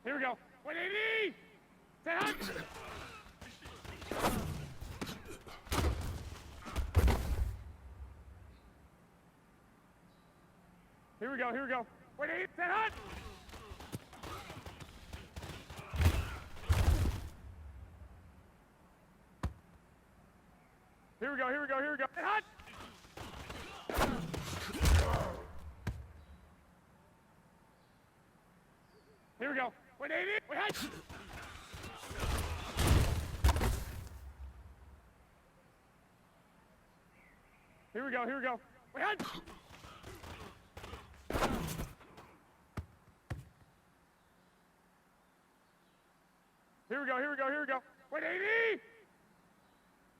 Here we go. 180! Set hunt! Here we go, here we go. 180, set hunt! Here we go, here we go, here we go. Set hunt! Here we go. 180, we hunt! Here we go, here we go. We hunt! Here we go, here we go, here we go. 180!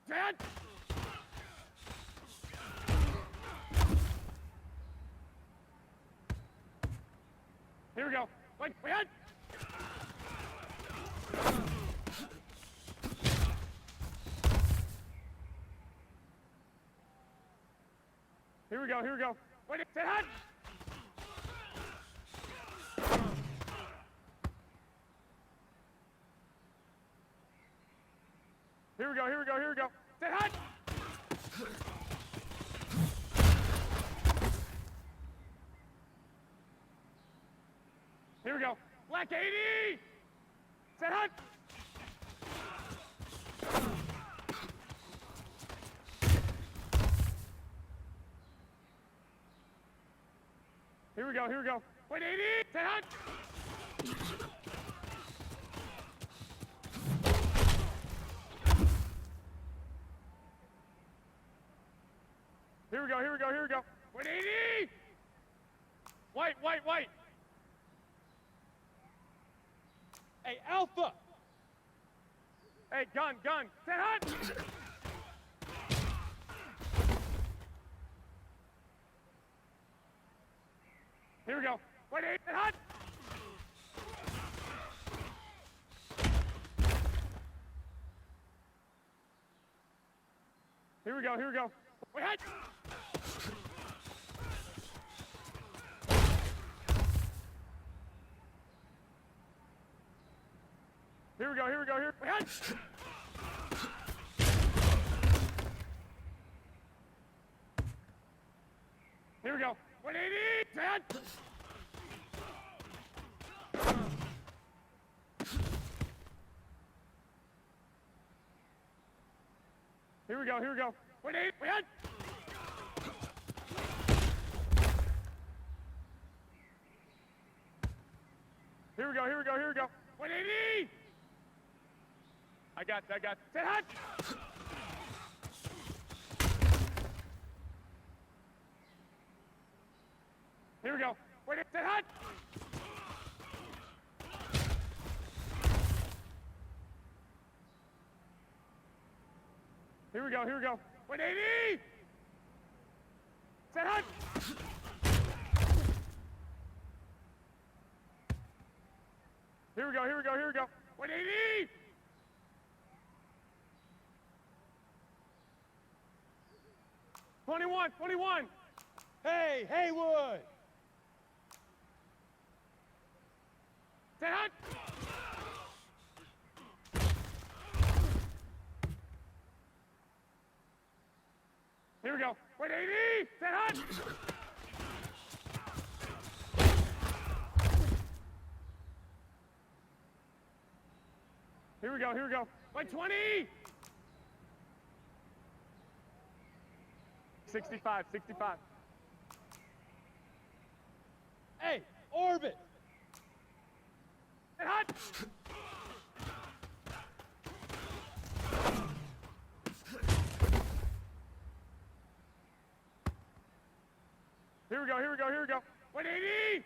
Set! Here we go. Wait, we hunt! Here we go, here we go. Wait, set hunt! Here we go, here we go, here we go. Set hunt! Here we go. Black 80! Set hunt! Here we go, here we go. 180! Set hunt! Here we go, here we go, here we go. 180! White, white, white! Hey, Alpha! Hey, gun, gun! Set hunt! Here we go. 180, set hunt! Here we go, here we go. Wait, hunt! Here we go, here we go, here we go. Here we go. 180! Set! Here we go, here we go. 180! Set! Here we go, here we go, here we go. 180! I got it, I got it. Set hunt! Here we go. Wait, set hunt! Here we go, here we go. 180! Set hunt! Here we go, here we go, here we go. 180! '21, 21! Hey, Haywood! Set hunt! Here we go. 180! Set hunt! Here we go, here we go. 120! 65, 65. Hey, orbit! Set hunt! Here we go, here we go, here we go. 180!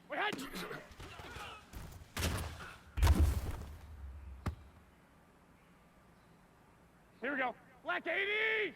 Wait, hunt! Here we go. Black 80!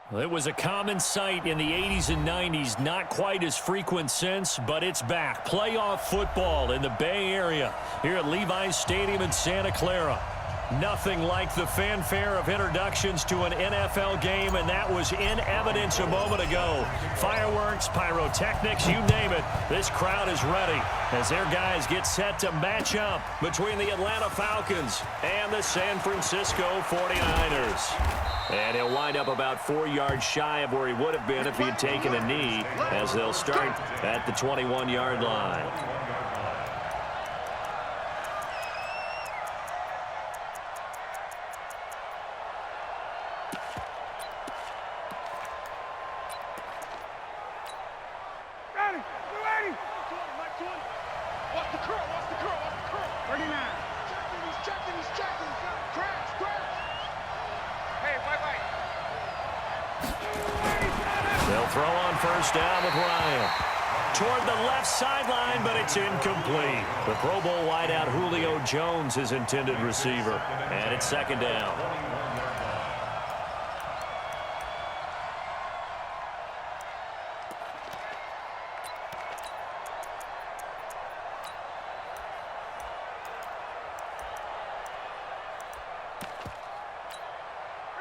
Well, it was a common sight in the 80s and 90s, not quite as frequent since, but it's back. Playoff football in the Bay Area here at Levi's Stadium in Santa Clara. Nothing like the fanfare of introductions to an NFL game, and that was in evidence a moment ago. Fireworks, pyrotechnics, you name it. This crowd is ready as their guys get set to match up between the Atlanta Falcons and the San Francisco 49ers. And he'll wind up about 4 yards shy of where he would have been if he had taken a knee, as they'll start at the 21-yard line. Throw on first down with Ryan. Toward the left sideline, but it's incomplete. The Pro Bowl wideout Julio Jones, his intended receiver. And it's second down.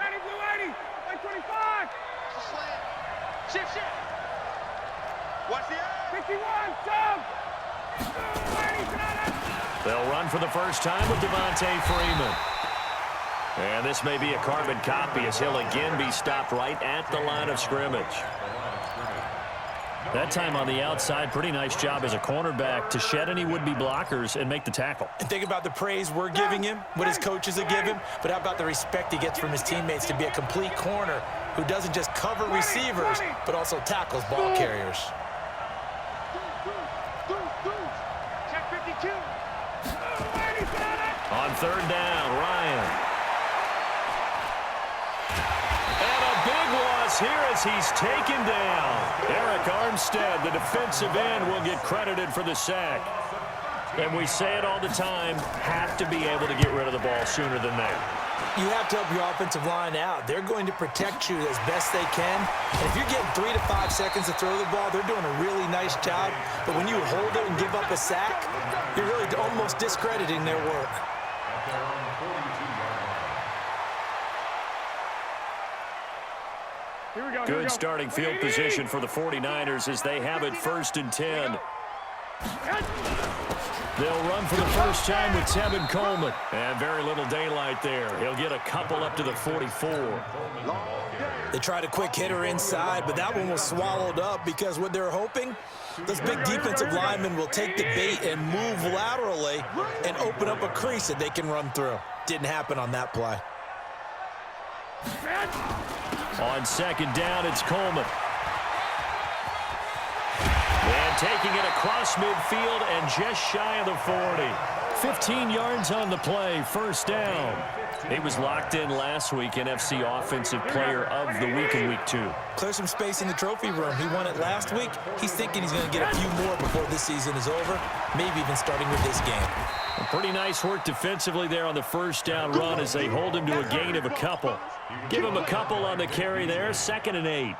Ready, Blue 80, like 25. Shift. Watch the 51, jump! They'll run for the first time with Devontae Freeman. And this may be a carbon copy as he'll again be stopped right at the line of scrimmage. That time on the outside, pretty nice job as a cornerback to shed any would-be blockers and make the tackle. And think about the praise we're giving him, what his coaches are giving, but how about the respect he gets from his teammates to be a complete corner who doesn't just cover receivers, but also tackles ball carriers. Check 52. On third down, Ryan. And a big loss here as he's taken down. Eric Armstead, the defensive end, will get credited for the sack. And we say it all the time, have to be able to get rid of the ball sooner than that. You have to help your offensive line out. They're going to protect you as best they can. And if you're getting 3 to 5 seconds to throw the ball, they're doing a really nice job. But when you hold it and give up a sack, you're really almost discrediting their work. Good starting field position for the 49ers as they have it 1st and 10. They'll run for the first time with Tevin Coleman. And very little daylight there. He'll get a couple up to the 44. They tried a quick hitter inside, but that one was swallowed up because what they're hoping, those big defensive linemen will take the bait and move laterally and open up a crease that they can run through. Didn't happen on that play. On second down, it's Coleman. And taking it across midfield and just shy of the 40. 15 yards on the play, first down. He was locked in last week, NFC Offensive Player of the Week in Week 2. Clear some space in the trophy room. He won it last week. He's thinking he's going to get a few more before this season is over, maybe even starting with this game. Pretty nice work defensively there on the first down run as they hold him to a gain of a couple. Give him a couple on the carry there, 2nd and 8.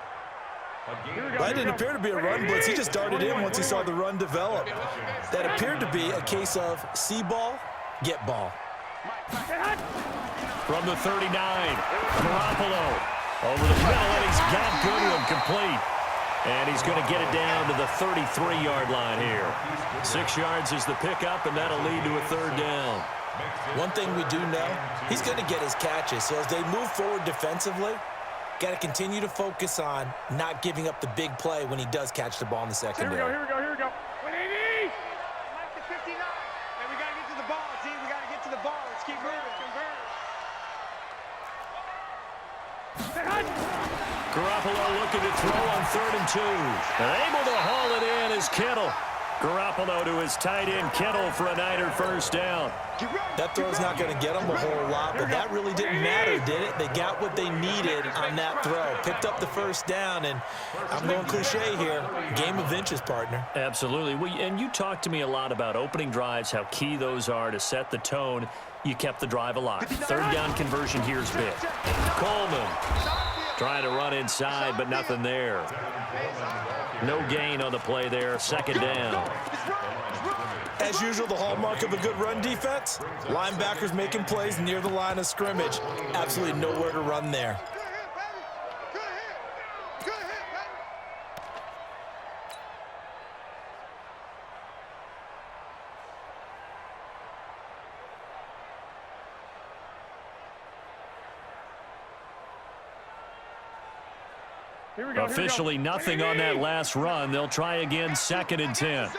Well, that didn't appear to be a run blitz. He just darted in once he saw the run develop. That appeared to be a case of see ball, get ball. From the 39, Garoppolo over the middle, and he's got Goodwin complete. And he's going to get it down to the 33-yard line here. 6 yards is the pickup, and that'll lead to a 3rd down. One thing we do know, he's going to get his catches. So as they move forward defensively, got to continue to focus on not giving up the big play when he does catch the ball in the secondary. Here we go. 180! Like the 59. And we got to get to the ball, team. We got to get to the ball. Let's keep moving. Garoppolo looking to throw on 3rd and 2. And able to haul it in is Kittle. Garoppolo to his tight end Kittle for a Niner first down. That throw's not going to get them a whole lot, but that really didn't matter, did it? They got what they needed on that throw. Picked up the first down, and I'm going cliche here. Game of inches, partner. Absolutely. And you talked to me a lot about opening drives, how key those are to set the tone. You kept the drive alive. 3rd down conversion here is big. Coleman. Trying to run inside, but nothing there. No gain on the play there. Second down. As usual, the hallmark of a good run defense, linebackers making plays near the line of scrimmage. Absolutely nowhere to run there. Officially nothing on that last run. They'll try again, 2nd and 10.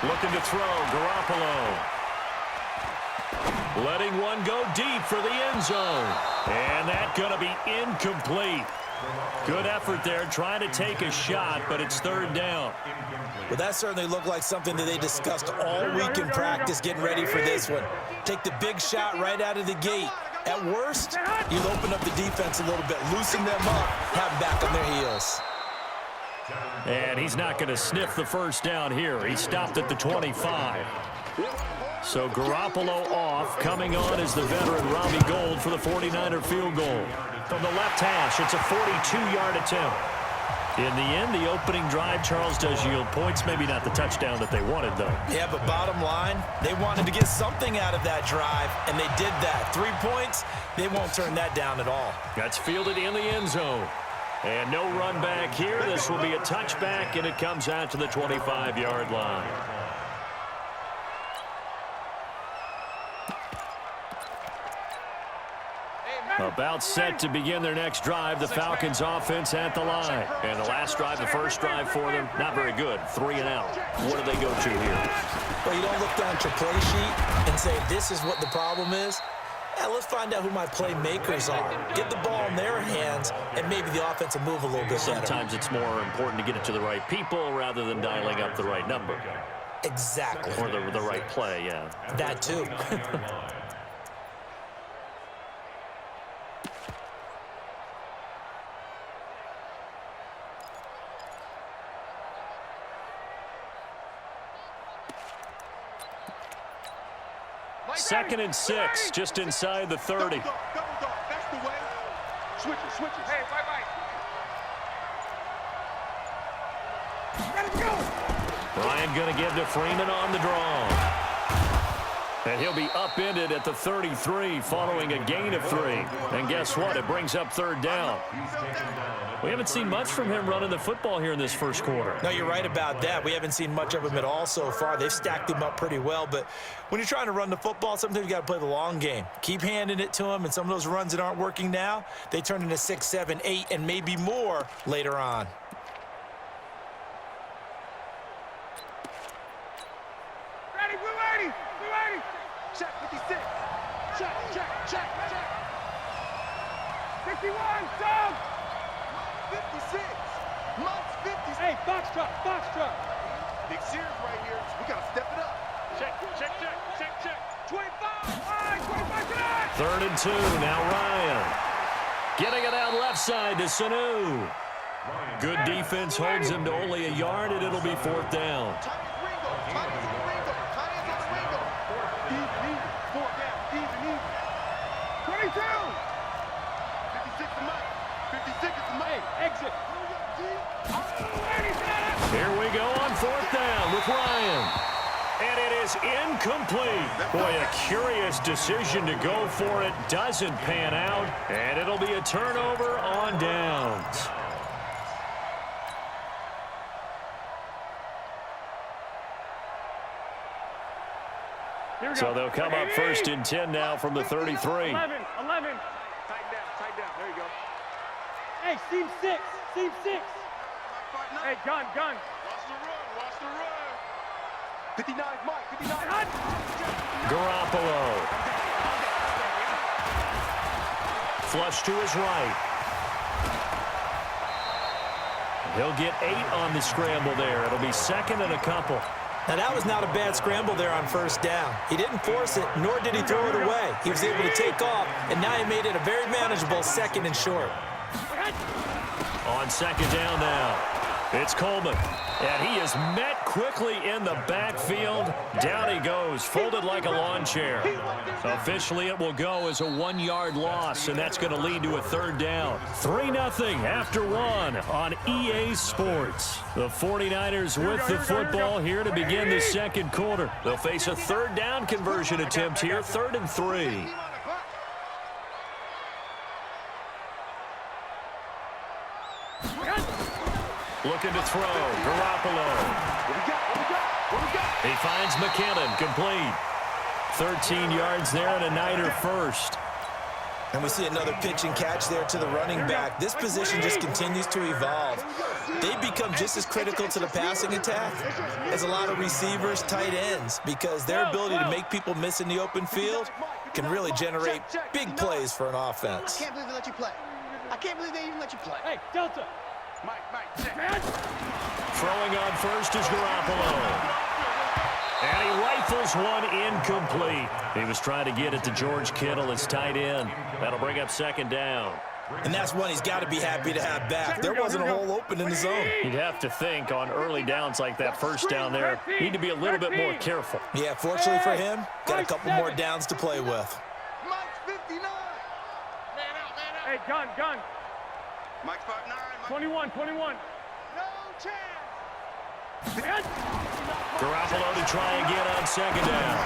Looking to throw, Garoppolo. Letting one go deep for the end zone. And that's going to be incomplete. Good effort there, trying to take a shot, but it's 3rd down. Well, that certainly looked like something that they discussed all week in practice getting ready for this one. Take the big shot right out of the gate. At worst, you'll open up the defense a little bit, loosen them up, have them back on their heels. And he's not going to sniff the first down here. He stopped at the 25. So Garoppolo off. Coming on is the veteran Robbie Gould for the 49er field goal. From the left hash, it's a 42-yard attempt. In the end, the opening drive, Charles, does yield points. Maybe not the touchdown that they wanted, though. Yeah, but bottom line, they wanted to get something out of that drive, and they did that. 3 points, they won't turn that down at all. That's fielded in the end zone. And no run back here. This will be a touchback, and it comes out to the 25-yard line. About set to begin their next drive, the Falcons offense at the line. And the last drive, the first drive for them, not very good. 3 and out. What do they go to here? Well, you don't look down at your play sheet and say, this is what the problem is. Yeah, let's find out who my playmakers are. Get the ball in their hands, and maybe the offense will move a little bit better. Sometimes it's more important to get it to the right people rather than dialing up the right number. Exactly. Or the right play, yeah. That too. Second and 6, just inside the 30. That's the way. Switches. Hey, bye. Let him go. Ryan going to give to Freeman on the draw. And he'll be upended at the 33 following a gain of 3. And guess what? It brings up 3rd down. We haven't seen much from him running the football here in this first quarter. No, you're right about that. We haven't seen much of him at all so far. They've stacked him up pretty well. But when you're trying to run the football, sometimes you got to play the long game. Keep handing it to him, and some of those runs that aren't working now, they turn into 6, 7, 8, and maybe more later on. Ready, blue 80. Check 56. Check. 51, Doug. 56. Months 56. Hey, box truck. Big series right here. We got to step it up. Check. 25. All right, 25 tonight. 3rd and 2. Now Ryan. Getting it out left side to Sanu. Good defense holds him to only a yard, and it'll be 4th down. Exit. Here we go on 4th down with Ryan. And it is incomplete. Boy, a curious decision to go for it. Doesn't pan out. And it'll be a turnover on downs. So they'll come up 1st and 10 now from the 33. 11. Tighten down. There you go. Hey, seam 6. Hey, gun. Watch the run. 59, Mike. 59. Garoppolo. Flush to his right. He'll get 8 on the scramble there. It'll be 2nd and a couple. Now, that was not a bad scramble there on 1st down. He didn't force it, nor did he throw it away. He was able to take off, and now he made it a very manageable 2nd and short. On 2nd down now. It's Coleman, and he is met quickly in the backfield. Down he goes, folded like a lawn chair. Officially, it will go as a 1-yard loss, and that's going to lead to a third down. 3-0 after 1 on EA Sports. The 49ers with the football here to begin the second quarter. They'll face a third down conversion attempt here, 3rd and 3. Looking to throw. Garoppolo. He finds McKinnon. Complete. 13 yards there and a Niner first. And we see another pitch and catch there to the running back. This position just continues to evolve. They become just as critical to the passing attack as a lot of receivers, tight ends, because their ability to make people miss in the open field can really generate big plays for an offense. I can't believe they let you play. I can't believe they even let you play. Hey, Delta. Throwing on first is Garoppolo. And he rifles one incomplete. He was trying to get it to George Kittle as tight end. That'll bring up second down. And that's one he's got to be happy to have back. There wasn't a hole open in the zone. You'd have to think on early downs like that first down there, need to be a little bit more careful. Yeah, fortunately for him, got a couple more downs to play with. Mike's 59. Man out. Hey, gun. Mike's 5'9". 21. No chance. Garoppolo to try again on second down.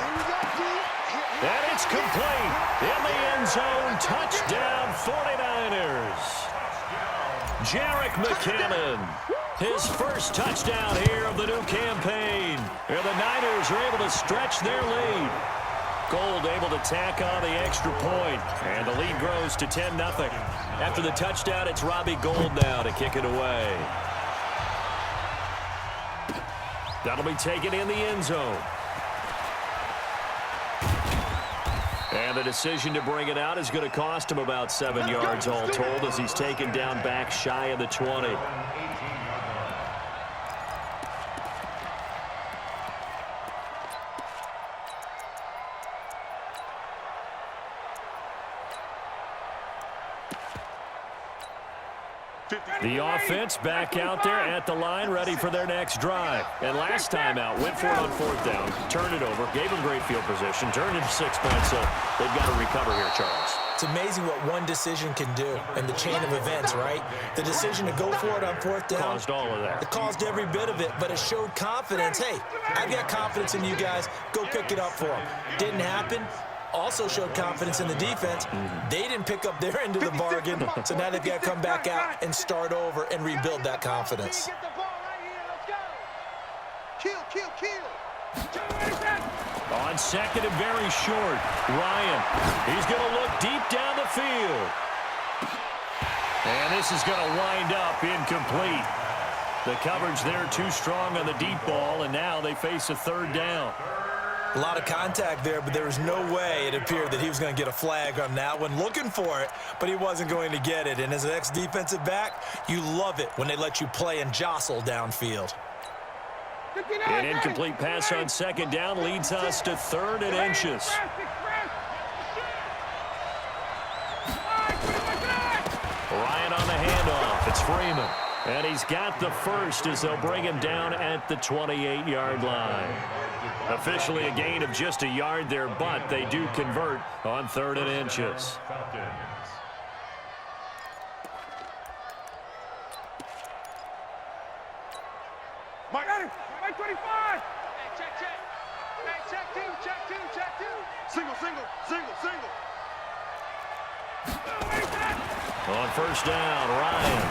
And it's complete. In the end zone, touchdown 49ers. Jarek McKinnon, his first touchdown here of the new campaign. And the Niners are able to stretch their lead. Gold able to tack on the extra point, and the lead grows to 10-0. After the touchdown, it's Robbie Gould now to kick it away. That'll be taken in the end zone. And the decision to bring it out is going to cost him about 7 yards all told as he's taken down back shy of the 20. The offense back out there at the line, ready for their next drive. And last time out, went for it on fourth down, turned it over, gave them great field position, turned it 6 points, so they've got to recover here, Charles. It's amazing what one decision can do in the chain of events, right? The decision to go for it on fourth down. Caused all of that. It caused every bit of it, but it showed confidence. Hey, I've got confidence in you guys. Go pick it up for them. Didn't happen. Also showed confidence in the defense. They didn't pick up their end of the bargain, so now they've got to come back out and start over and rebuild that confidence. Get the ball right here. Let's go. Kill. On second and very short, Ryan. He's going to look deep down the field. And this is going to wind up incomplete. The coverage there too strong on the deep ball, and now they face a third down. A lot of contact there, but there was no way it appeared that he was going to get a flag on that one. Looking for it, but he wasn't going to get it. And as an ex-defensive back, you love it when they let you play and jostle downfield. An incomplete pass on second down leads us to 3rd and inches. Ryan on the handoff. It's Freeman. And he's got the first as they'll bring him down at the 28-yard line. Officially a gain of just a yard there, but they do convert on 3rd and inches. Mike 25. Hey, check. Hey, check two. Single. On first down, Ryan.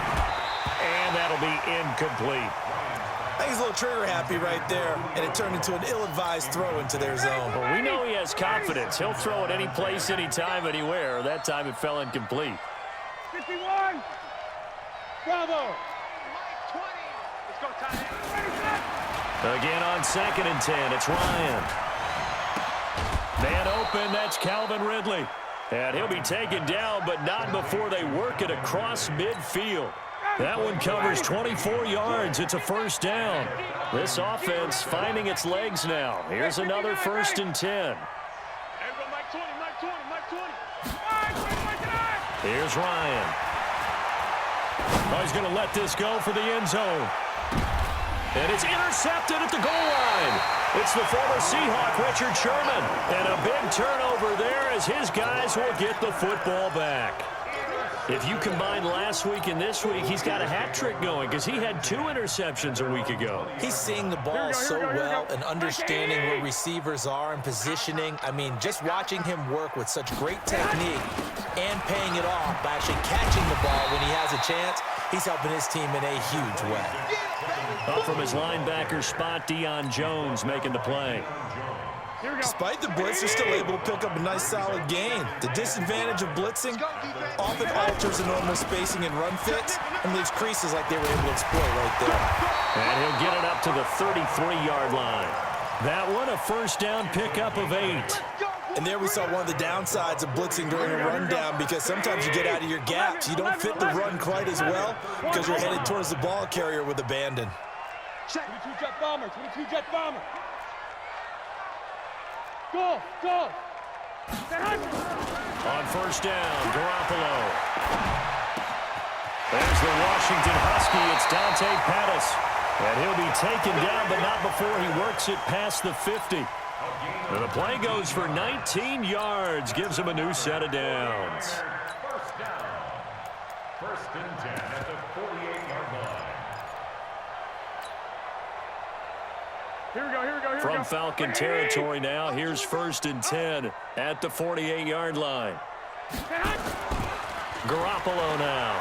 And that'll be incomplete. I think he's a little trigger happy right there, and it turned into an ill-advised throw into their zone. Well, we know he has confidence. He'll throw it any place, anytime, anywhere. That time it fell incomplete. 51. Bravo. Mike 20. Let's go, tight end. Again on 2nd and 10, it's Ryan. Man open, that's Calvin Ridley. And he'll be taken down, but not before they work it across midfield. That one covers 24 yards. It's a first down. This offense finding its legs now. Here's another 1st and 10. Mike 20. Here's Ryan. Oh, he's going to let this go for the end zone. And it's intercepted at the goal line. It's the former Seahawk, Richard Sherman. And a big turnover there as his guys will get the football back. If you combine last week and this week, he's got a hat trick going because he had 2 interceptions a week ago. He's seeing the ball so well and understanding where receivers are and positioning. I mean, just watching him work with such great technique and paying it off by actually catching the ball when he has a chance, he's helping his team in a huge way. Up from his linebacker spot, Deion Jones making the play. Despite the blitz, they're still able to pick up a nice solid gain. The disadvantage of blitzing often alters the normal spacing and run fits and leaves creases like they were able to exploit right there. And he'll get it up to the 33-yard line. That one a first down pickup of 8. And there we saw one of the downsides of blitzing during a rundown because sometimes you get out of your gaps. You don't fit the run quite as well because you're headed towards the ball carrier with abandon. 22-jet bomber, 22-jet bomber. Go, go. On first down, Garoppolo. There's the Washington Husky. It's Dante Pettis. And he'll be taken down, but not before he works it past the 50. And the play goes for 19 yards. Gives him a new set of downs. First down. First and 10 at the 48-yard line. Here we go, here we go, here we go. From Falcon territory now, here's first and 10 at the 48-yard line. Garoppolo now.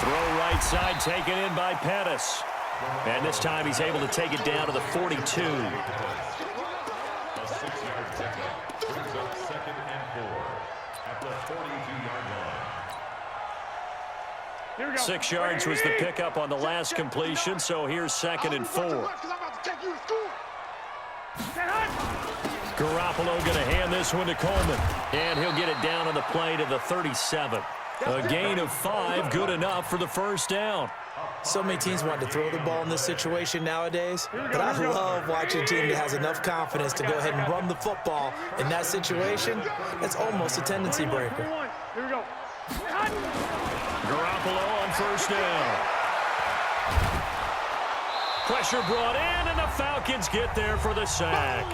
Throw right side taken in by Pettis. And this time he's able to take it down to the 42. A 6-yard pickup brings up 2nd and 4 at the 42-yard line. 6 yards was the pickup on the last completion, so here's 2nd and 4. Garoppolo going to hand this one to Coleman, and he'll get it down on the play to the 37. A gain of 5, good enough for the first down. So many teams want to throw the ball in this situation nowadays, but I love watching a team that has enough confidence to go ahead and run the football. In that situation, it's almost a tendency breaker. Here we go. Garoppolo on first down. Pressure brought in, and the Falcons get there for the sack.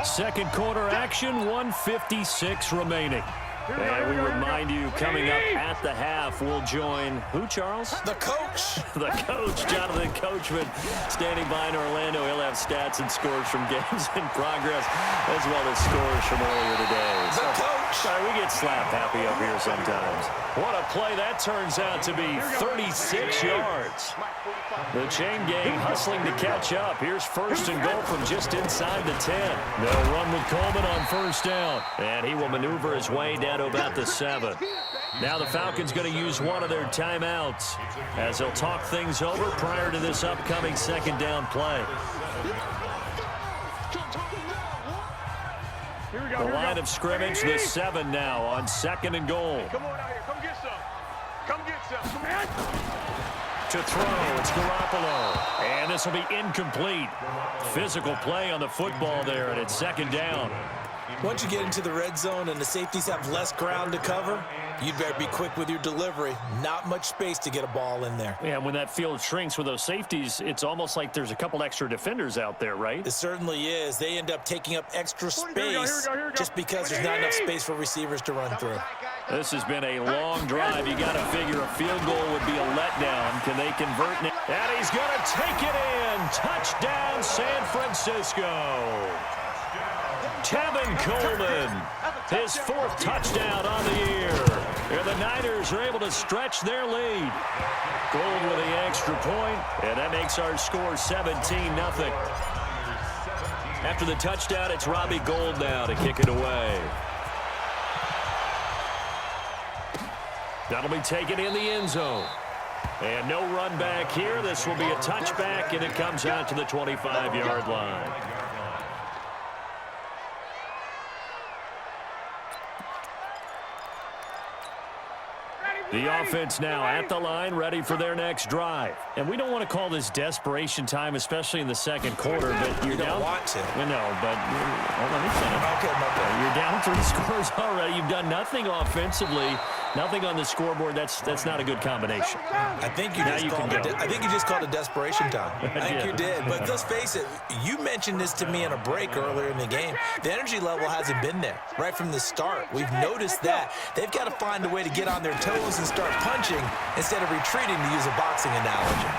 Second quarter action, 1:56 remaining. And we remind you, coming up at the half, we'll join who, Charles? The coach. The coach, Jonathan Coachman, standing by in Orlando. He'll have stats and scores from games in progress, as well as scores from earlier today. The coach. Sorry, we get slap happy up here sometimes. What a play that turns out to be, 36 yards. The chain gang hustling to catch up. Here's first and goal from just inside the 10. They'll run with Coleman on first down, and he will maneuver his way down to about the 7. Now the Falcons going to use one of their timeouts as they'll talk things over prior to this upcoming second down play. The line of scrimmage, the 7 now on 2nd and goal. Come on out here, come get some. Come get some. To throw, it's Garoppolo. And this will be incomplete. Physical play on the football there, and it's 2nd down. Once you get into the red zone and the safeties have less ground to cover, you'd better be quick with your delivery. Not much space to get a ball in there. Yeah, when that field shrinks with those safeties, it's almost like there's a couple extra defenders out there, right? It certainly is. They end up taking up extra space just because there's not enough space for receivers to run through. This has been a long drive. You got to figure a field goal would be a letdown. Can they convert? And he's going to take it in. Touchdown, San Francisco. Tevin Coleman, his 4th touchdown on the year. And the Niners are able to stretch their lead. Gold with the extra point, and that makes our score 17-0. After the touchdown, it's Robbie Gould now to kick it away. That'll be taken in the end zone. And no run back here. This will be a touchback, and it comes out to the 25-yard line. The offense now at the line, ready for their next drive. And we don't want to call this desperation time, especially in the second quarter. But you're down. You don't want to. No, but hold on, let me finish. Okay, my bad. You're down 3 scores already. You've done nothing offensively. Nothing on the scoreboard. That's not a good combination. I think you just called it desperation time. I think you did. But let's face it, you mentioned this to me in a break earlier in the game. The energy level hasn't been there right from the start. We've noticed that. They've got to find a way to get on their toes and start punching instead of retreating, to use a boxing analogy.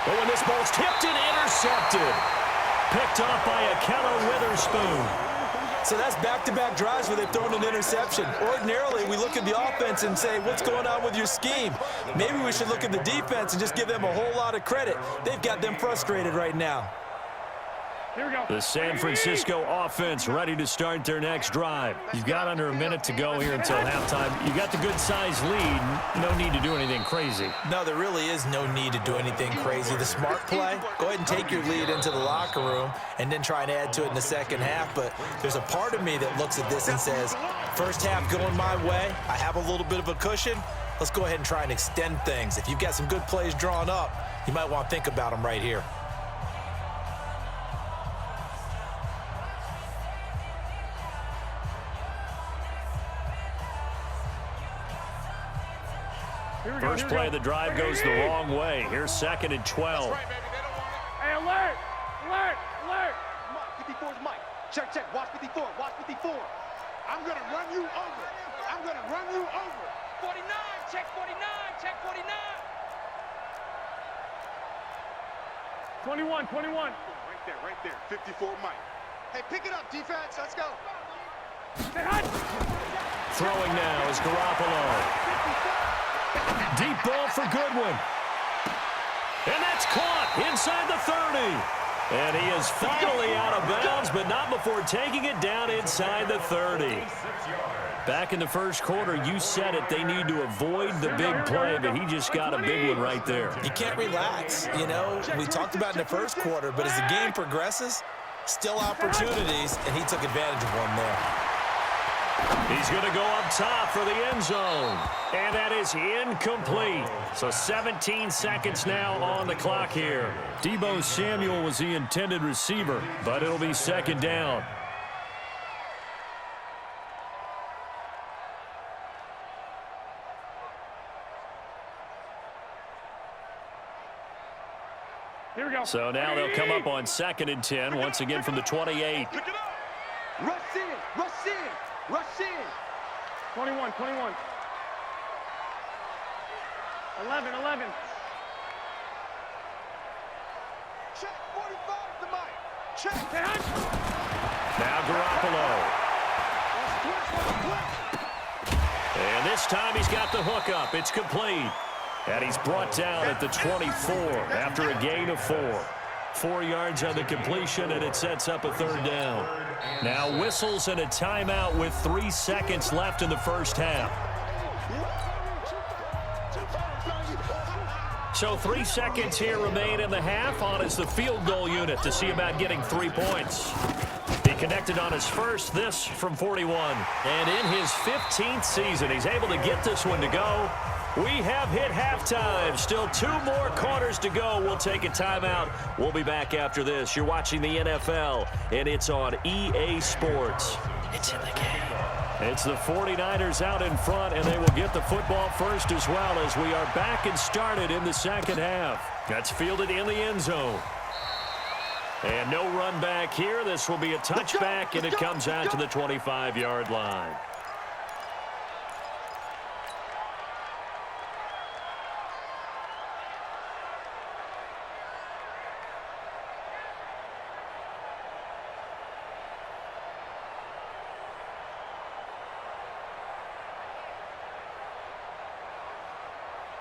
But when this ball's tipped and intercepted, picked off by Akello Witherspoon. So that's back-to-back drives where they've thrown an interception. Ordinarily, we look at the offense and say, what's going on with your scheme? Maybe we should look at the defense and just give them a whole lot of credit. They've got them frustrated right now. Here we go. The San Francisco offense ready to start their next drive. You've got under a minute to go here until halftime. You got the good-sized lead. No need to do anything crazy. No, there really is no need to do anything crazy. The smart play, go ahead and take your lead into the locker room and then try and add to it in the second half. But there's a part of me that looks at this and says, first half going my way, I have a little bit of a cushion. Let's go ahead and try and extend things. If you've got some good plays drawn up, you might want to think about them right here. First play of the drive goes the wrong way. Here's 2nd and 12. Hey, alert! Alert! Alert! Mike, 54's Mike. Check, check. Watch 54. Watch 54. I'm going to run you over. I'm going to run you over. 49. Check 49. Check 49. 21, 21. Right there. 54 Mike. Hey, pick it up, defense. Let's go. Throwing now is Garoppolo. Deep ball for Goodwin. And that's caught inside the 30. And he is finally out of bounds, but not before taking it down inside the 30. Back in the first quarter, you said it, they need to avoid the big play, but he just got a big one right there. You can't relax. You know, we talked about in the first quarter, but as the game progresses, still opportunities, and he took advantage of one there. He's going to go up top for the end zone. And that is incomplete. So 17 seconds now on the clock here. Deebo Samuel was the intended receiver, but it'll be 2nd down. Here we go. So now they'll come up on 2nd and 10, once again from the 28. Pick it up. Rush in. Rush in. Rush in. 21, 21. 11, 11. Check 45 to Mike. Check. Now Garoppolo. And this time he's got the hook up. It's complete. And he's brought down at the 24 after a gain of 4. 4 yards on the completion, and it sets up a 3rd down. Now whistles and a timeout with 3 seconds left in the first half. So 3 seconds here remain in the half. On is the field goal unit to see about getting 3 points. He connected on his first, this from 41. And in his 15th season, he's able to get this one to go. We have hit halftime. Still 2 more quarters to go. We'll take a timeout. We'll be back after this. You're watching the NFL, and it's on EA Sports. It's in the game. It's the 49ers out in front, and they will get the football first as well as we are back and started in the second half. That's fielded in the end zone. And no run back here. This will be a touchback, and it comes out to the 25-yard line.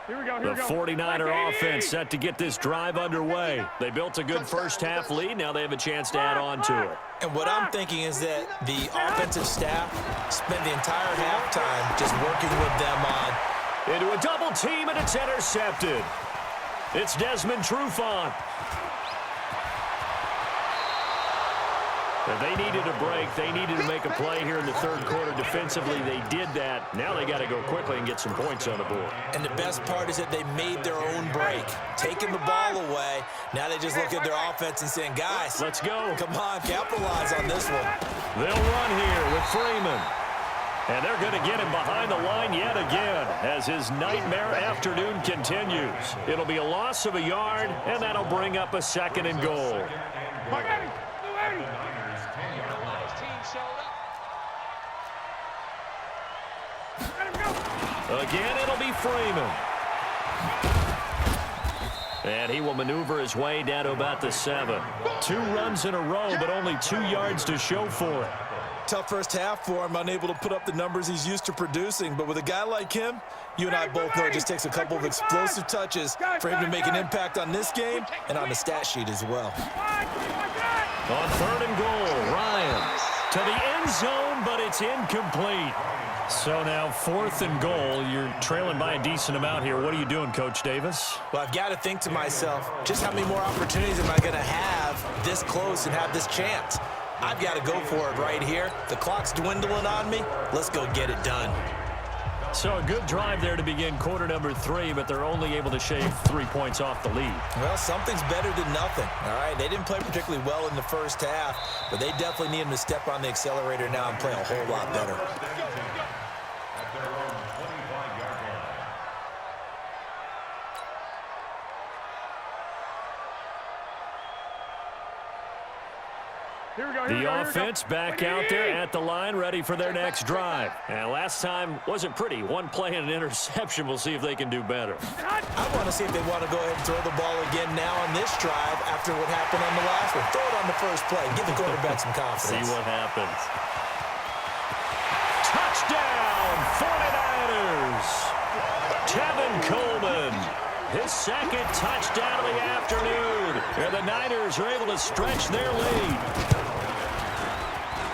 Here we go, The 49er offense set to get this drive underway. They built a good first half lead. Now they have a chance to add on to it. And what I'm thinking is that the offensive staff spent the entire halftime just working with them on. Into a double team, and it's intercepted. It's Desmond Trufant. If they needed a break, they needed to make a play here in the third quarter defensively. They did that. Now they got to go quickly and get some points on the board. And the best part is that they made their own break, taking the ball away. Now they just look at their offense and saying, guys, let's go. Come on, capitalize on this one. They'll run here with Freeman. And they're going to get him behind the line yet again as his nightmare afternoon continues. It'll be a loss of a yard, and that'll bring up a 2nd and goal. Again, it'll be Freeman. And he will maneuver his way down to about the 7. 2 runs in a row, but only 2 yards to show for it. Tough first half for him, unable to put up the numbers he's used to producing. But with a guy like him, you and I both know it just takes a couple of explosive touches for him to make an impact on this game and on the stat sheet as well. On 3rd and goal, Ryan to the end zone, but it's incomplete. So now 4th and goal. You're trailing by a decent amount here. What are you doing, Coach Davis? Well, I've got to think to myself, just how many more opportunities am I going to have this close and have this chance? I've got to go for it right here. The clock's dwindling on me. Let's go get it done. So a good drive there to begin quarter number 3, but they're only able to shave 3 points off the lead. Well, something's better than nothing, all right? They didn't play particularly well in the first half, but they definitely need him to step on the accelerator now and play a whole lot better. The offense back out there at the line, ready for their next drive. And last time wasn't pretty. 1 play and an interception. We'll see if they can do better. I want to see if they want to go ahead and throw the ball again now on this drive after what happened on the last one. Throw it on the first play. Give the quarterback some confidence. See what happens. Touchdown, 49ers. Tevin Coleman. His 2nd touchdown of the afternoon. And the Niners are able to stretch their lead.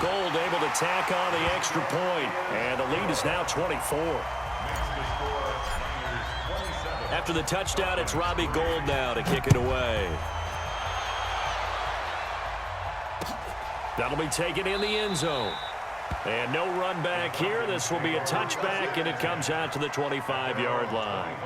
Gold able to tack on the extra point, and the lead is now 24. After the touchdown, it's Robbie Gould now to kick it away. That'll be taken in the end zone. And no run back here. This will be a touchback, and it comes out to the 25-yard line.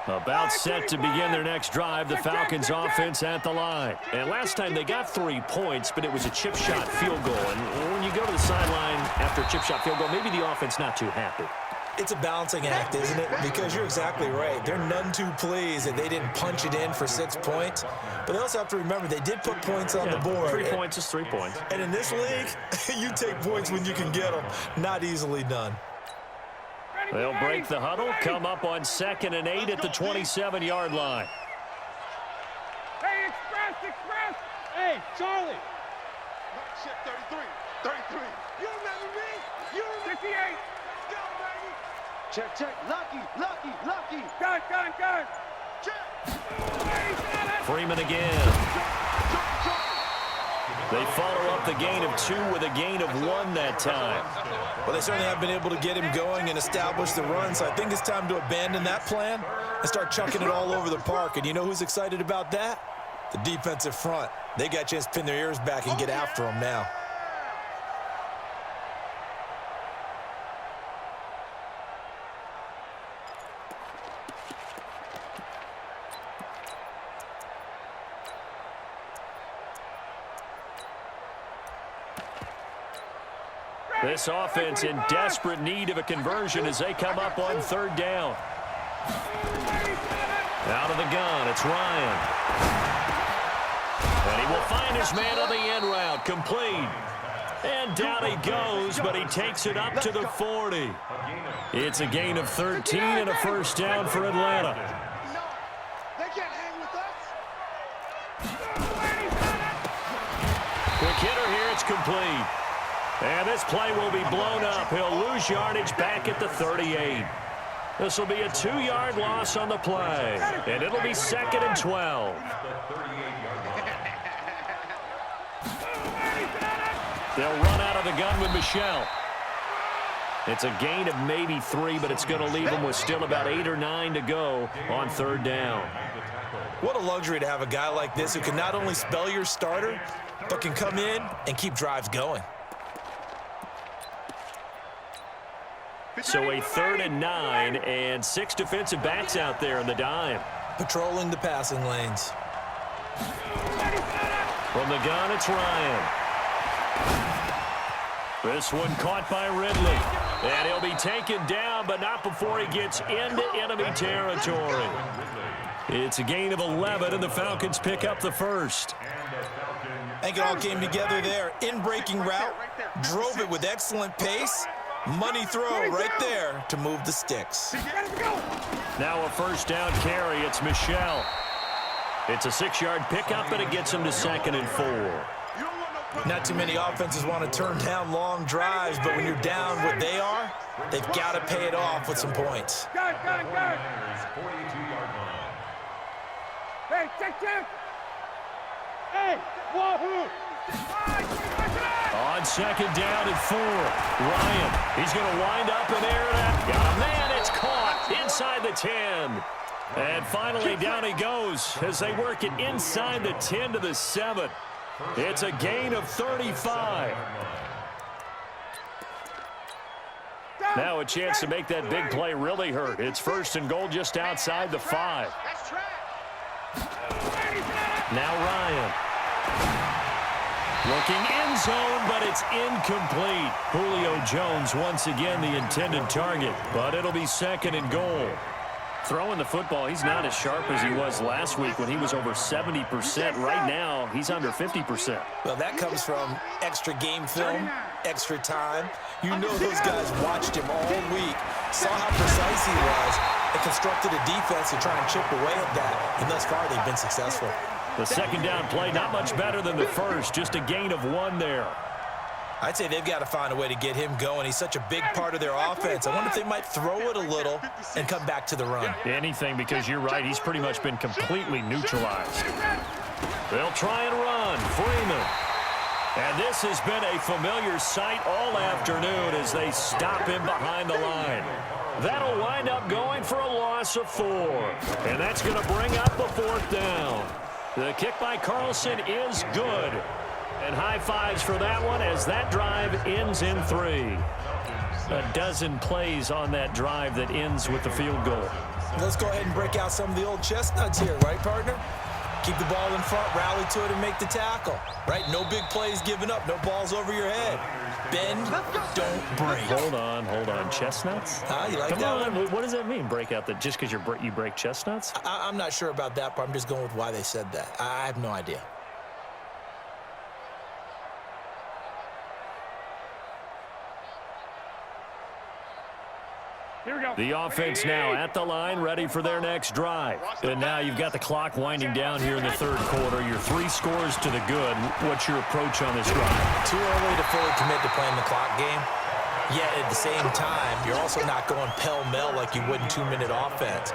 About set to begin their next drive, the Falcons offense at the line. And last time they got 3 points, but it was a chip shot field goal. And when you go to the sideline after a chip shot field goal, maybe the offense not too happy. It's a balancing act, isn't it? Because you're exactly right. They're none too pleased that they didn't punch it in for 6 points. But they also have to remember they did put points on the board. 3 points is 3 points. And in this league, you take points when you can get them. Not easily done. They'll break the huddle, come up on 2nd and 8 at the 27-yard line. Hey, express! Hey, Charlie! Check 33. 33. You remember me? You remember 58. Let's go, baby. Check. Lucky. Gun. Check. Freeman again. They follow up the gain of 2 with a gain of 1 that time. Well, they certainly have been able to get him going and establish the run, so I think it's time to abandon that plan and start chucking it all over the park. And you know who's excited about that? The defensive front. They got a chance to pin their ears back and get after him now. This offense in desperate need of a conversion as they come up on 3rd down. Out of the gun, it's Ryan. And he will find his man on the end route, complete. And down he goes, but he takes it up to the 40. It's a gain of 13 and a 1st down for Atlanta. No, they can't hang with us. Quick hitter here, it's complete. And this play will be blown up. He'll lose yardage back at the 38. This will be a 2-yard loss on the play. And it'll be 2nd and 12. They'll run out of the gun with Michelle. It's a gain of maybe 3, but it's going to leave them with still about 8 or 9 to go on 3rd down. What a luxury to have a guy like this who can not only spell your starter, but can come in and keep drives going. So a 3rd and 9 and 6 defensive backs out there in the dime. Patrolling the passing lanes. From the gun, it's Ryan. This one caught by Ridley. And he'll be taken down, but not before he gets into enemy territory. It's a gain of 11, and the Falcons pick up the first. I think it all came together there. In-breaking route, drove it with excellent pace. Money throw right there to move the sticks. Now a first down carry. It's Michelle. It's a 6-yard pickup, and it gets him to 2nd and 4. Not too many offenses want to turn down long drives, but when you're down what they are, they've got to pay it off with some points. Got it. Hey, check. Hey, wahoo! On 2nd down and 4. Ryan, he's going to wind up and air it out. Got a man, it's caught inside the 10. And finally down he goes as they work it inside the 10 to the 7. It's a gain of 35. Now a chance to make that big play really hurt. It's 1st and goal just outside the 5. Now Ryan. Looking end zone, but it's incomplete. Julio Jones once again the intended target, but it'll be 2nd and goal. Throwing the football, he's not as sharp as he was last week when he was over 70%. Right now, he's under 50%. Well, that comes from extra game film, extra time. You know those guys watched him all week, saw how precise he was, and constructed a defense to try and chip away at that. And thus far, they've been successful. The 2nd down play, not much better than the first, just a gain of 1 there. I'd say they've got to find a way to get him going. He's such a big part of their offense. I wonder if they might throw it a little and come back to the run. Anything, because you're right. He's pretty much been completely neutralized. They'll try and run. Freeman. And this has been a familiar sight all afternoon as they stop him behind the line. That'll wind up going for a loss of 4. And that's going to bring up a 4th down. The kick by Carlson is good. And high fives for that one as that drive ends in 3. A dozen plays on that drive that ends with the field goal. Let's go ahead and break out some of the old chestnuts here, right, partner? Keep the ball in front, rally to it, and make the tackle. Right? No big plays given up, no balls over your head. Bend, don't break. Hold on. Chestnuts? You like Come that on. one? What does that mean, break out? That just because you break chestnuts? I'm not sure about that, but I'm just going with why they said that. I have no idea. Here we go. The offense now at the line, ready for their next drive. And now you've got the clock winding down here in the 3rd quarter. Your 3 scores to the good. What's your approach on this drive? Too early to fully commit to playing the clock game. Yet at the same time, you're also not going pell-mell like you would in 2-minute offense.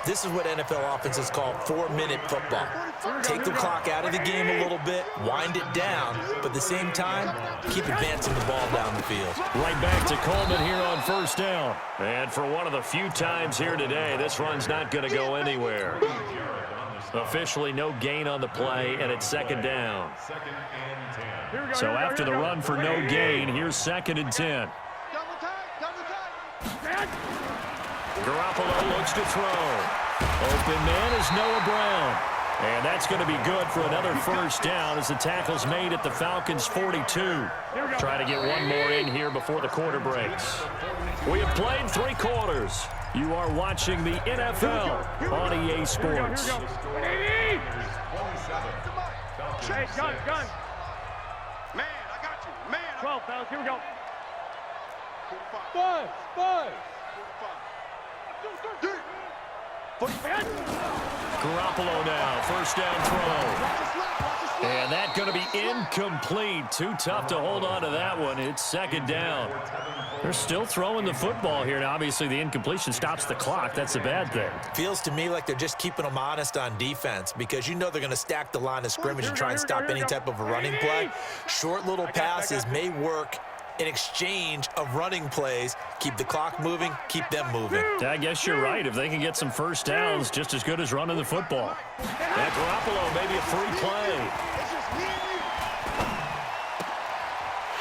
This is what NFL offenses call 4-minute football. Take the clock out of the game a little bit, wind it down, but at the same time, keep advancing the ball down the field. Right back to Coleman here on 1st down. And for one of the few times here today, this run's not going to go anywhere. Officially no gain on the play, and it's 2nd down. So after the run for no gain, here's 2nd and 10. Garoppolo looks to throw. Open man is Noah Brown. And that's going to be good for another 1st down as the tackle's made at the Falcons' 42. Try to get one more in here before the quarter breaks. We have played 3 quarters. You are watching the NFL on EA Sports. Hey, gun. Man, I got you. Man, 12 fouls. Here we go. 5. Garoppolo now, 1st down throw. And that's going to be incomplete. Too tough to hold on to that one. It's 2nd down. They're still throwing the football here. Now, obviously, the incompletion stops the clock. That's a bad thing. Feels to me like they're just keeping them honest on defense because you know they're going to stack the line of scrimmage and try and stop any type of a running play. Short little passes may work in exchange of running plays. Keep the clock moving, keep them moving. I guess you're right. If they can get some 1st downs, just as good as running the football. And Garoppolo, maybe a free play.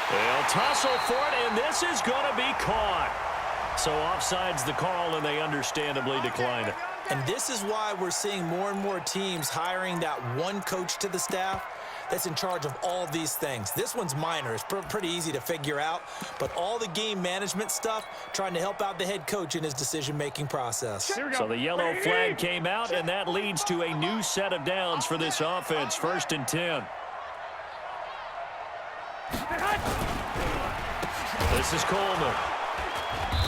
They'll tussle for it, and this is going to be caught. So offside's the call, and they understandably decline it. And this is why we're seeing more and more teams hiring that one coach to the staff that's in charge of all of these things. This one's minor. It's pretty easy to figure out. But all the game management stuff, trying to help out the head coach in his decision-making process. So the yellow flag came out, and that leads to a new set of downs for this offense. 1st and 10. This is Coleman.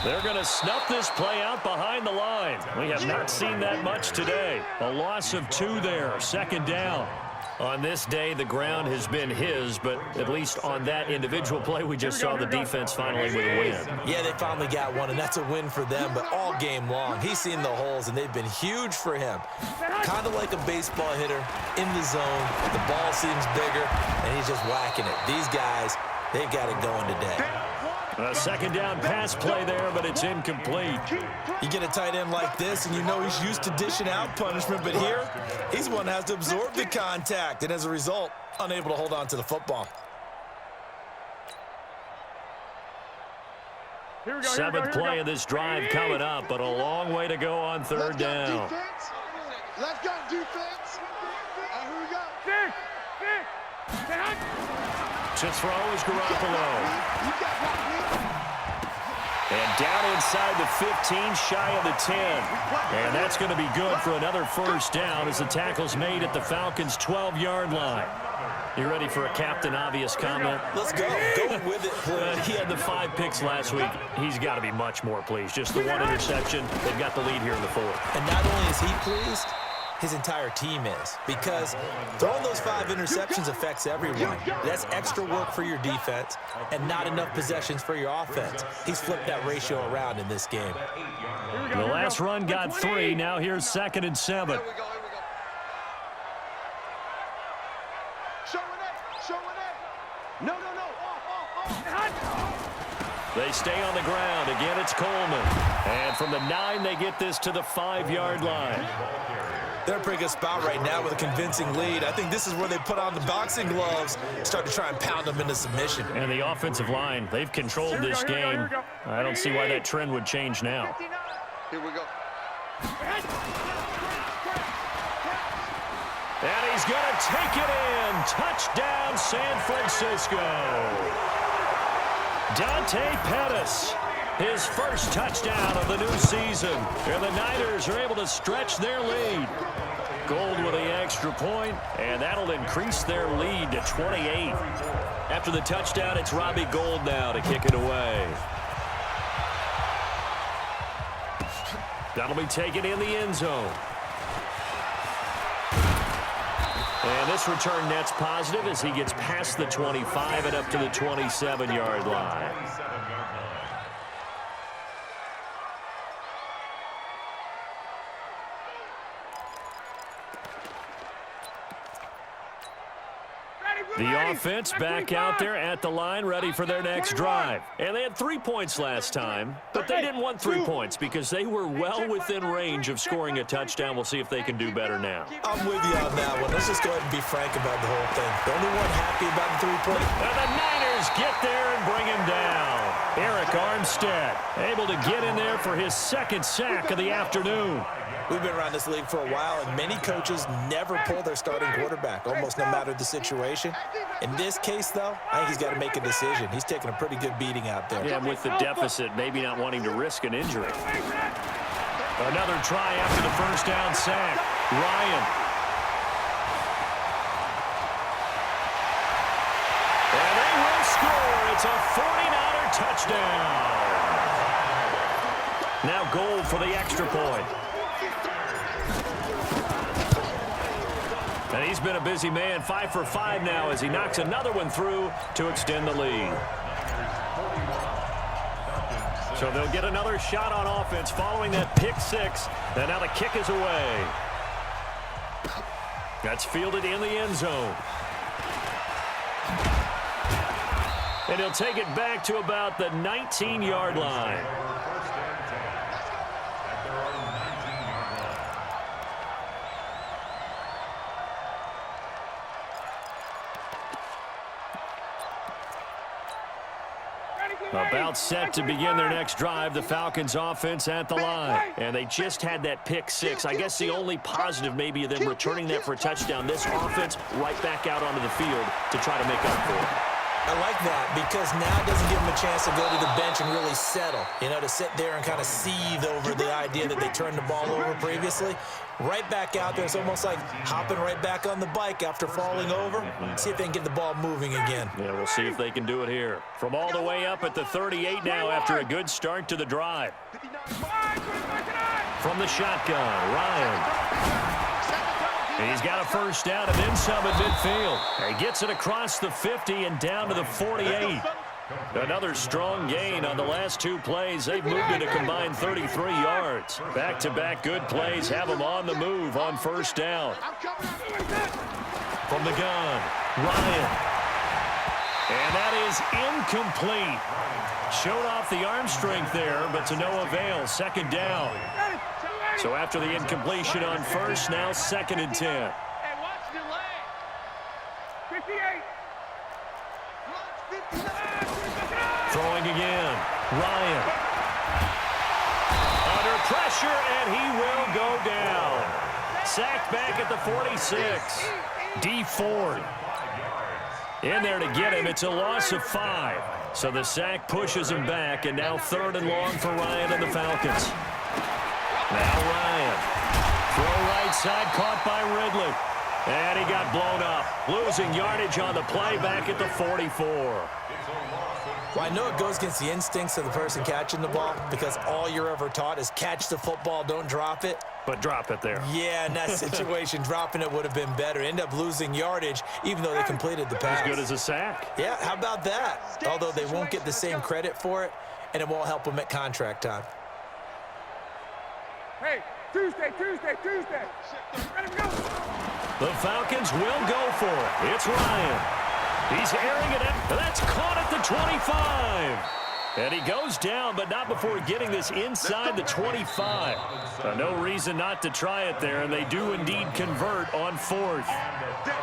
They're going to snuff this play out behind the line. We have not seen that much today. A loss of 2 there, 2nd down. On this day, the ground has been his, but at least on that individual play, we just saw the defense finally with a win. Yeah, they finally got one, and that's a win for them, but all game long, he's seen the holes, and they've been huge for him. Kind of like a baseball hitter in the zone. The ball seems bigger, and he's just whacking it. These guys, they've got it going today. A 2nd down pass play there, but it's incomplete. You get a tight end like this, and you know he's used to dishing out punishment, but here, he's one that has to absorb the contact, and as a result, unable to hold on to the football. 7th play of this drive coming up, but a long way to go on 3rd down. Let's go, defense. Here we go. To throw is Garoppolo. And down inside the 15, shy of the 10. And that's going to be good for another 1st down as the tackle's made at the Falcons' 12-yard line. You ready for a Captain Obvious comment? Let's go. Go with it, please. He had the 5 picks last week. He's got to be much more pleased. Just the 1 interception. They've got the lead here in the 4th. And not only is he pleased, his entire team is, because throwing those 5 interceptions affects everyone. That's extra work for your defense and not enough possessions for your offense. He's flipped that ratio around in this game. The last run got 3. Now here's 2nd and 7. They stay on the ground. Again, it's Coleman. And from the 9, they get this to the 5-yard line. They're in a pretty good spot right now with a convincing lead. I think this is where they put on the boxing gloves, start to try and pound them into submission. And the offensive line, they've controlled this game. I don't see why that trend would change now. Here we go. And he's going to take it in. Touchdown, San Francisco. Dante Pettis, his first touchdown of the new season. And the Niners are able to stretch their lead. Gold with the extra point, and that'll increase their lead to 28. After the touchdown, it's Robbie Gould now to kick it away. That'll be taken in the end zone. And this return net's positive as he gets past the 25 and up to the 27-yard line. The offense back out there at the line, ready for their next drive. And they had 3 points last time, but they didn't want 3 points because they were well within range of scoring a touchdown. We'll see if they can do better now. I'm with you on that one. Let's just go ahead and be frank about the whole thing. The only one happy about the 3-point. And the Niners get there and bring him down. Eric Armstead able to get in there for his 2nd sack of the afternoon. We've been around this league for a while, and many coaches never pull their starting quarterback, almost no matter the situation. In this case, though, I think he's got to make a decision. He's taking a pretty good beating out there. Yeah, with the deficit, maybe not wanting to risk an injury. Another try after the 1st down sack. Ryan. And they will score. It's a 49er touchdown. Now Gould for the extra point. And he's been a busy man, 5 for 5 now as he knocks another one through to extend the lead. So they'll get another shot on offense following that pick 6. And now the kick is away. That's fielded in the end zone. And he'll take it back to about the 19-yard line. About set to begin their next drive, the Falcons offense at the line. And they just had that pick six. I guess the only positive maybe of them returning that for a touchdown. This offense right back out onto the field to try to make up for it. I like that because now it doesn't give them a chance to go to the bench and really settle, to sit there and kind of seethe over the idea that they turned the ball over previously. Right back out there. It's almost like hopping right back on the bike after falling over. See if they can get the ball moving again. Yeah, we'll see if they can do it here. From all the way up at the 38 now after a good start to the drive. From the shotgun, Ryan. He's got a first down and then some at midfield. He gets it across the 50 and down to the 48. Another strong gain on the last two plays. They've moved it a combined 33 yards. Back-to-back good plays have them on the move on first down. From the gun, Ryan. And that is incomplete. Showed off the arm strength there, but to no avail. Second down. So after the incompletion on first, now 2nd and 10. Hey, watch the delay. 58. Throwing again, Ryan. Under pressure, and he will go down. Sacked back at the 46. D. Ford in there to get him. It's a loss of 5. So the sack pushes him back, and now 3rd and long for Ryan and the Falcons. Now Ryan. Throw right side, caught by Ridley. And he got blown up. Losing yardage on the play back at the 44. Well, I know it goes against the instincts of the person catching the ball because all you're ever taught is catch the football, don't drop it. But drop it there. Yeah, in that situation, dropping it would have been better. End up losing yardage even though they completed the pass. As good as a sack. Yeah, how about that? Although they won't get the same credit for it, and it won't help them at contract time. Hey, Tuesday. Let him go. The Falcons will go for it. It's Ryan. He's airing it up. That's caught at the 25. And he goes down, but not before getting this inside the 25. No reason not to try it there, and they do indeed convert on 4th.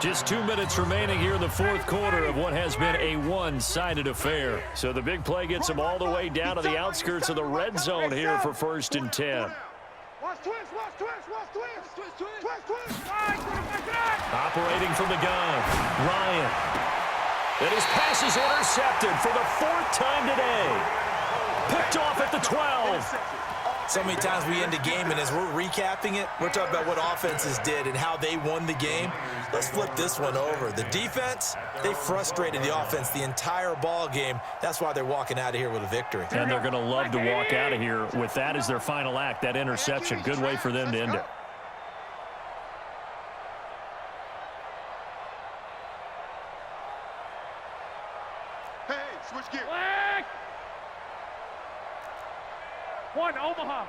Just 2 minutes remaining here in the 4th quarter of what has been a one-sided affair. So the big play gets them all the way down to the outskirts of the red zone here for 1st and 10. Watch twist. Operating from the gun, Ryan. And his pass is intercepted for the 4th time today. Picked off at the 12. So many times we end a game, and as we're recapping it, we're talking about what offenses did and how they won the game. Let's flip this one over. The defense, they frustrated the offense the entire ball game. That's why they're walking out of here with a victory. And they're going to love to walk out of here with that as their final act, that interception. Good way for them to end it. Hey, switch gears. Black. 1, Omaha.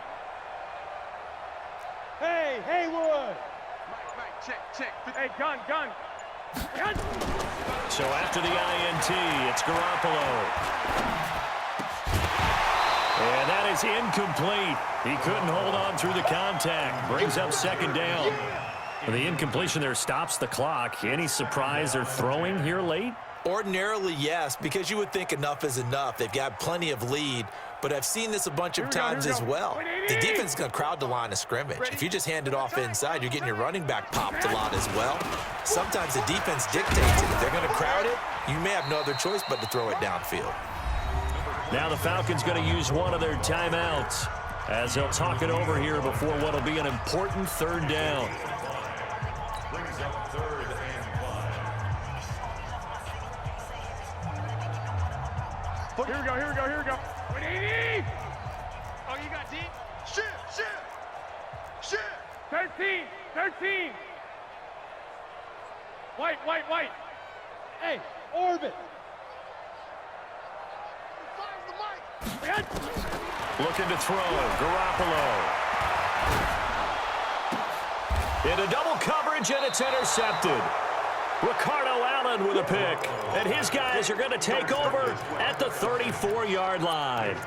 Hey, Haywood. Mike, check. Hey, gun. So after the INT, it's Garoppolo. And that is incomplete. He couldn't hold on through the contact. Brings up 2nd down. The incompletion there stops the clock. Any surprise they're throwing here late? Ordinarily, yes, because you would think enough is enough. They've got plenty of lead, but I've seen this a bunch of times as well. The defense is going to crowd the line of scrimmage. If you just hand it off inside, you're getting your running back popped a lot as well. Sometimes the defense dictates it. If they're going to crowd it, you may have no other choice but to throw it downfield. Now the Falcons going to use one of their timeouts as they'll talk it over here before what will be an important 3rd down. Here we go. 180. Oh, you got deep? Shift. 13. White. Hey, orbit. Looking to throw, Garoppolo. Into double coverage, and it's intercepted. Ricardo Allen with a pick. And his guys are going to take over at the 34-yard line.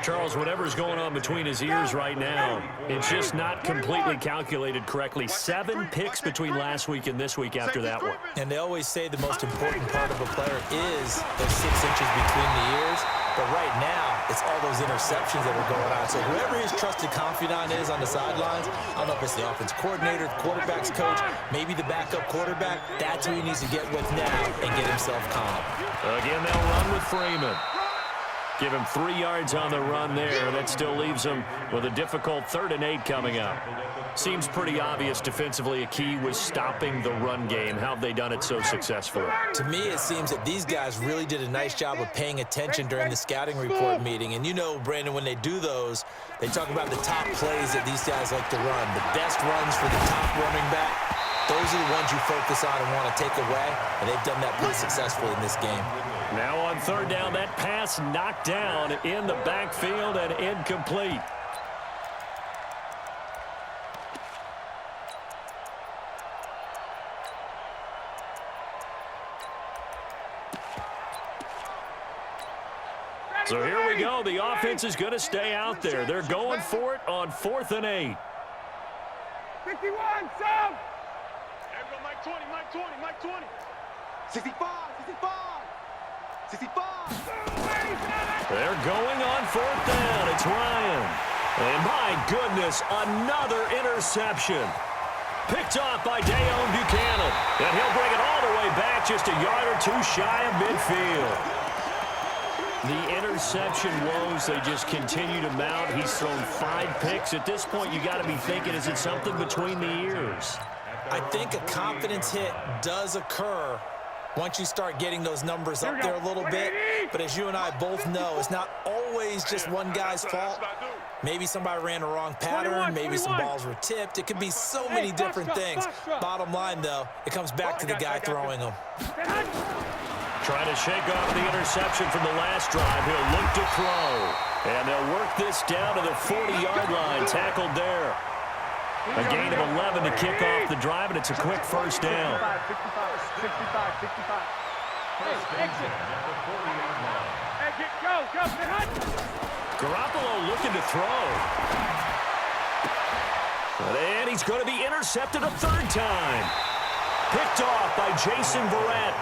Charles, whatever's going on between his ears right now, it's just not completely calculated correctly. 7 picks between last week and this week after that one. And they always say the most important part of a player is those 6 inches between the ears. But right now, it's all those interceptions that are going on. So whoever his trusted confidant is on the sidelines, I don't know if it's the offense coordinator, the quarterback's coach, maybe the backup quarterback, that's who he needs to get with now and get himself calm. Again, they'll run with Freeman. Give him 3 yards on the run there. That still leaves him with a difficult 3rd and 8 coming up. Seems pretty obvious defensively a key was stopping the run game. How have they done it so successfully? To me, it seems that these guys really did a nice job of paying attention during the scouting report meeting. And you know, Brandon, when they do those, they talk about the top plays that these guys like to run. The best runs for the top running back, those are the ones you focus on and want to take away. And they've done that pretty successfully in this game. Now on 3rd down, that pass knocked down in the backfield and incomplete. So here we go. The offense is going to stay out there. They're going for it on 4th and 8. 51, sub! There we go, Mike 20, Mike 20, Mike 20. 65, 65, 65. They're going on 4th down. It's Ryan. And my goodness, another interception. Picked off by Dayon Buchanan. And he'll bring it all the way back just a yard or 2 shy of midfield. The interception woes, they just continue to mount. He's thrown 5 picks. At this point, you got to be thinking, is it something between the ears? I think a confidence hit does occur once you start getting those numbers up there a little bit. But as you and I both know, it's not always just one guy's fault. Maybe somebody ran the wrong pattern. Maybe some balls were tipped. It could be so many different things. Bottom line, though, it comes back to the guy throwing them. Trying to shake off the interception from the last drive. He'll look to throw. And they'll work this down to the 40-yard line. Tackled there. A gain of 11 to kick off the drive, and it's a quick 1st down. 65. Hey, exit. Exit, go, Garoppolo looking to throw. And he's going to be intercepted a 3rd time. Picked off by Jason Verrett.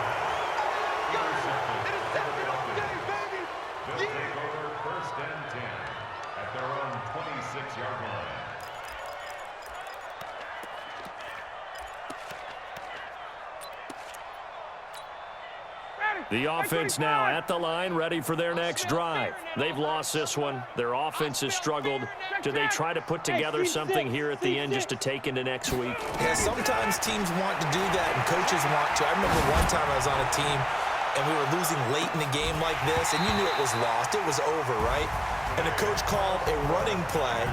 The offense now at the line, ready for their next drive. They've lost this one. Their offense has struggled. Do they try to put together something here at the end just to take into next week? Yeah, sometimes teams want to do that and coaches want to. I remember one time I was on a team and we were losing late in the game like this, and you knew it was lost. It was over, right? And the coach called a running play.